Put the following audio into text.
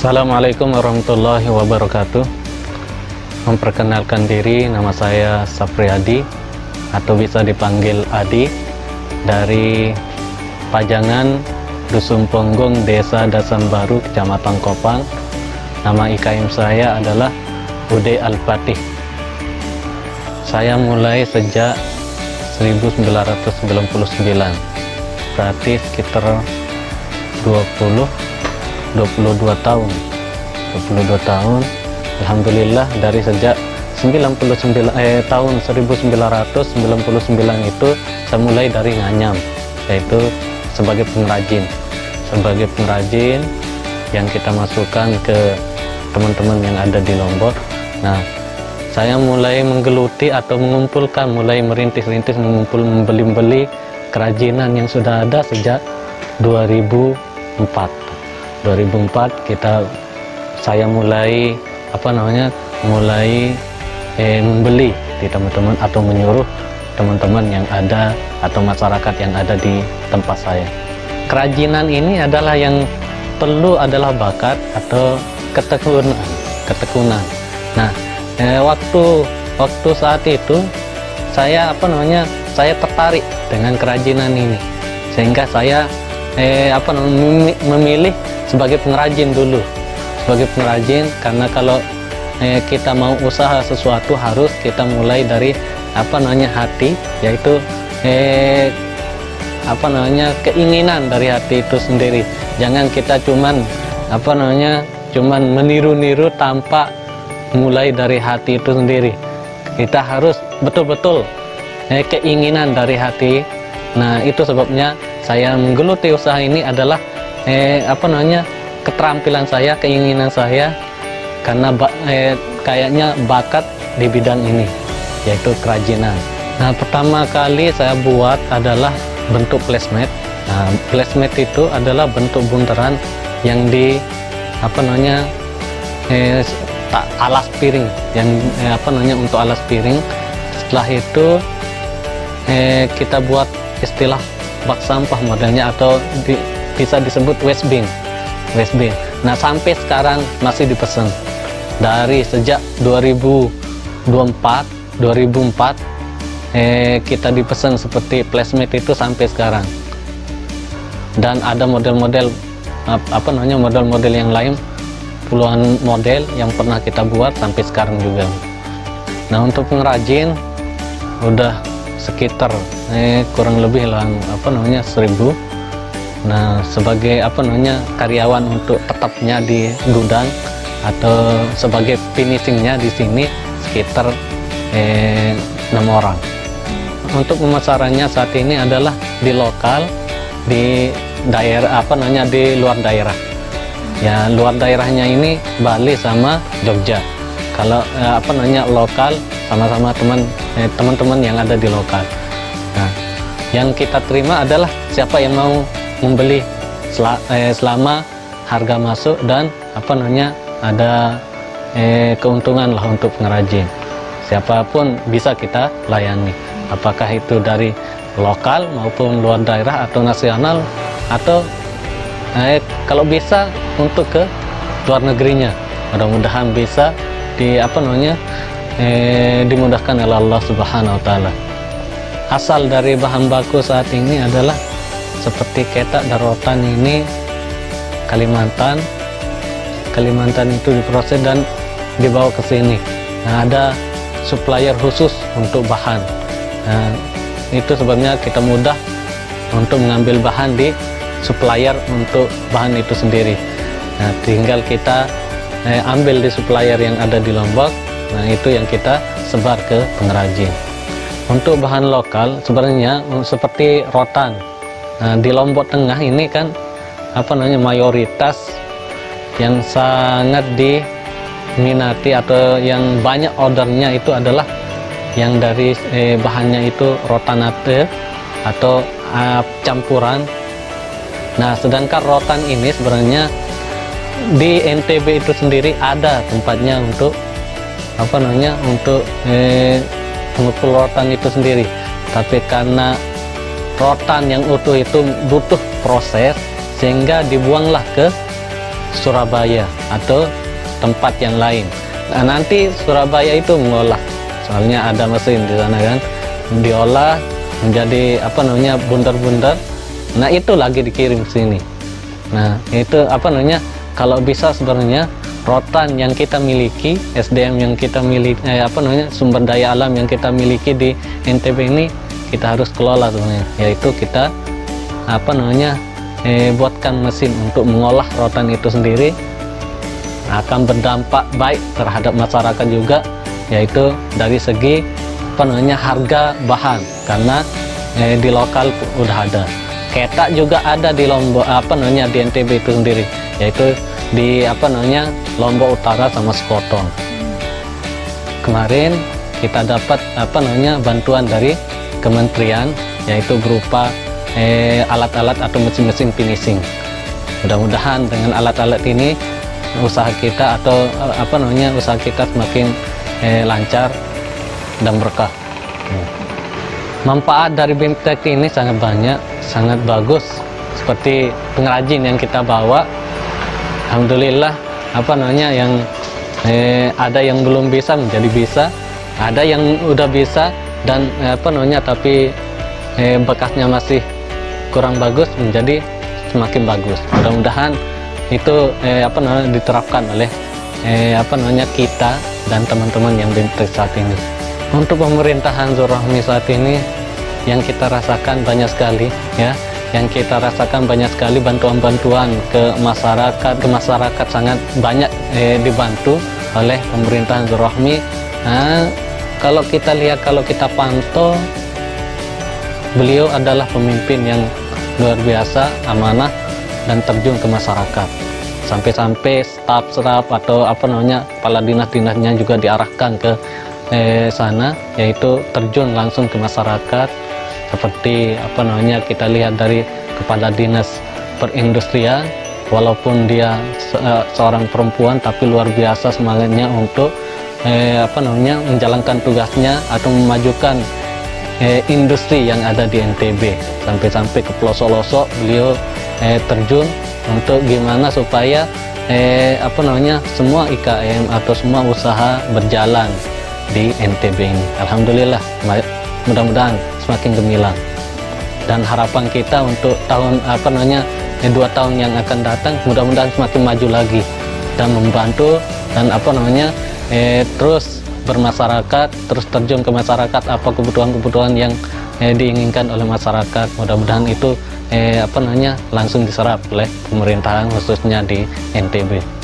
Assalamualaikum warahmatullahi wabarakatuh. Memperkenalkan diri, nama saya Sapriyadi atau bisa dipanggil Adi, dari Pajangan, Dusun Ponggong, Desa Dasambaru, Kecamatan Kopang. Nama IKM saya adalah Ude Al-Fatih. Saya mulai sejak 1999, berarti sekitar 22 tahun. Alhamdulillah, dari sejak tahun 1999 itu saya mulai dari nganyam, yaitu sebagai pengrajin yang kita masukkan ke teman-teman yang ada di Lombok. Nah, saya mulai menggeluti atau mengumpulkan, mulai merintis-rintis membeli kerajinan yang sudah ada sejak 2004 saya mulai membeli di teman-teman atau menyuruh teman-teman yang ada atau masyarakat yang ada di tempat saya. Kerajinan ini adalah yang perlu adalah bakat atau ketekunan. Nah, waktu saat itu saya tertarik dengan kerajinan ini, sehingga saya memilih sebagai pengrajin dulu, karena kalau kita mau usaha sesuatu harus kita mulai dari hati, yaitu keinginan dari hati itu sendiri. Jangan kita cuman meniru-niru tanpa mulai dari hati itu sendiri. Kita harus betul-betul keinginan dari hati. Nah, itu sebabnya saya menggeluti usaha ini adalah keterampilan saya, keinginan saya, karena kayaknya bakat di bidang ini, yaitu kerajinan. Nah, pertama kali saya buat adalah bentuk placemat. Nah, placemat itu adalah bentuk buntaran yang alas piring, untuk alas piring. Setelah itu kita buat istilah bak sampah modelnya, atau bisa disebut waste bin. Nah, sampai sekarang masih dipesan. Dari sejak 2004 kita dipesan seperti placemat itu sampai sekarang. Dan ada model-model model-model yang lain, puluhan model yang pernah kita buat sampai sekarang juga. Nah, untuk pengrajin udah sekitar kurang lebih 1000. Nah, sebagai karyawan untuk tetapnya di gudang atau sebagai finishingnya di sini sekitar 6 orang. Untuk pemasarannya saat ini adalah di lokal, di daerah di luar daerah. Ya, luar daerahnya ini Bali sama Jogja. Kalau lokal sama-sama teman-teman yang ada di lokal. Nah, yang kita terima adalah siapa yang mau membeli selama harga masuk dan ada keuntungan lah untuk pengrajin. Siapapun bisa kita layani, apakah itu dari lokal maupun luar daerah atau nasional, atau kalau bisa untuk ke luar negerinya. Mudah-mudahan bisa dimudahkan oleh Allah Subhanahu wa Ta'ala. Asal dari bahan baku saat ini adalah seperti ketak dan rotan ini Kalimantan itu diproses dan dibawa ke sini. Nah, ada supplier khusus untuk bahan. Nah, itu sebabnya kita mudah untuk mengambil bahan di supplier untuk bahan itu sendiri. Nah, tinggal kita ambil di supplier yang ada di Lombok. Nah, itu yang kita sebar ke pengrajin. Untuk bahan lokal sebenarnya seperti rotan. Nah, di Lombok Tengah ini kan mayoritas yang sangat diminati atau yang banyak ordernya itu adalah yang dari bahannya itu rotanate atau campuran. Nah, sedangkan rotan ini sebenarnya di NTB itu sendiri ada tempatnya untuk pengepul rotan itu sendiri, tapi karena rotan yang utuh itu butuh proses, sehingga dibuanglah ke Surabaya atau tempat yang lain. Nah, nanti Surabaya itu mengolah, soalnya ada mesin di sana kan, diolah menjadi bundar-bundar. Nah, itu lagi dikirim sini. Nah, itu kalau bisa sebenarnya rotan yang kita miliki, SDM yang kita miliki, sumber daya alam yang kita miliki di NTB ini kita harus kelola sebenarnya, yaitu kita buatkan mesin untuk mengolah rotan itu sendiri. Akan berdampak baik terhadap masyarakat juga, yaitu dari segi harga bahan, karena di lokal udah ada. Ketak juga ada di Lombok, di NTB itu sendiri, yaitu di Lombok Utara sama Sekotong. Kemarin kita dapat bantuan dari kementerian, yaitu berupa alat-alat atau mesin-mesin finishing. Mudah-mudahan dengan alat-alat ini usaha kita usaha kita semakin lancar dan berkah. Manfaat dari BIMTEK ini sangat banyak, sangat bagus. Seperti pengrajin yang kita bawa, alhamdulillah yang ada yang belum bisa menjadi bisa, ada yang udah bisa dan tapi bekasnya masih kurang bagus menjadi semakin bagus. Mudah-mudahan itu diterapkan oleh kita dan teman-teman yang BIMTEK saat ini. Untuk pemerintahan Zulrohmi saat ini yang kita rasakan banyak sekali ya, yang kita rasakan banyak sekali bantuan-bantuan ke masyarakat sangat banyak dibantu oleh pemerintahan Zulrohmi. Nah, kalau kita lihat, kalau kita pantau, beliau adalah pemimpin yang luar biasa, amanah dan terjun ke masyarakat. Sampai-sampai staf atau kepala dinas-dinasnya juga diarahkan ke sana, yaitu terjun langsung ke masyarakat. Seperti kita lihat dari kepala dinas perindustrian, walaupun dia seorang perempuan tapi luar biasa semangatnya untuk menjalankan tugasnya atau memajukan industri yang ada di NTB. Sampai-sampai ke pelosok-pelosok beliau terjun untuk gimana supaya semua IKM atau semua usaha berjalan di NTB ini. Alhamdulillah, mudah-mudahan semakin gemilang. Dan harapan kita untuk tahun 2 tahun yang akan datang, mudah-mudahan semakin maju lagi dan membantu dan terus bermasyarakat, terus terjun ke masyarakat, apa kebutuhan-kebutuhan yang diinginkan oleh masyarakat. Mudah-mudahan itu langsung diserap oleh pemerintahan khususnya di NTB.